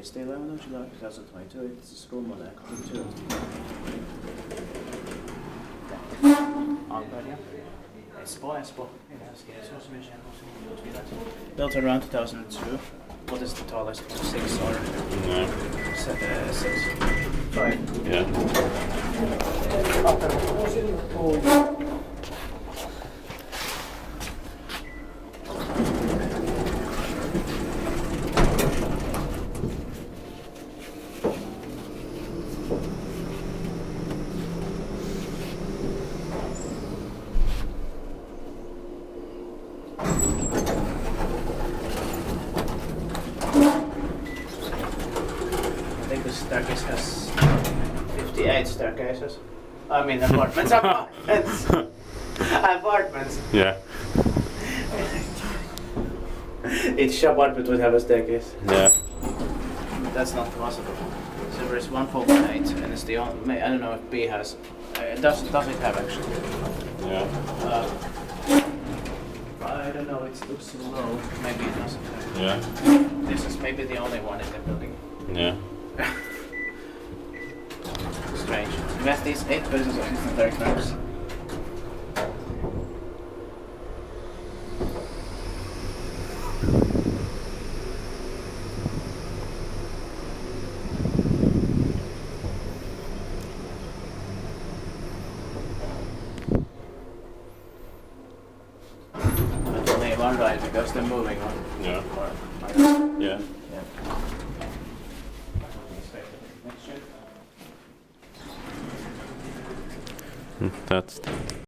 Wednesday 11 of July 2022, it's Rummunlyöjänkatu 2. Ankarja. Espoo. Built around 2002. What is the tallest? 6 or? No. 6? 5? Yeah. I think the staircase has 58 staircases. I mean apartments. Apartments. Yeah. Each apartment would have a staircase. Yeah. But that's not possible. So there is 148 and it's the only, I don't know if B has, does it have actually? Yeah. I don't know, it looks so low. Maybe it doesn't have. Yeah. This is maybe the only one in the building. Yeah. Strange. We have these 8 persons on different territories. But only one ride because they're moving on. Yeah. Yeah. Yeah. That's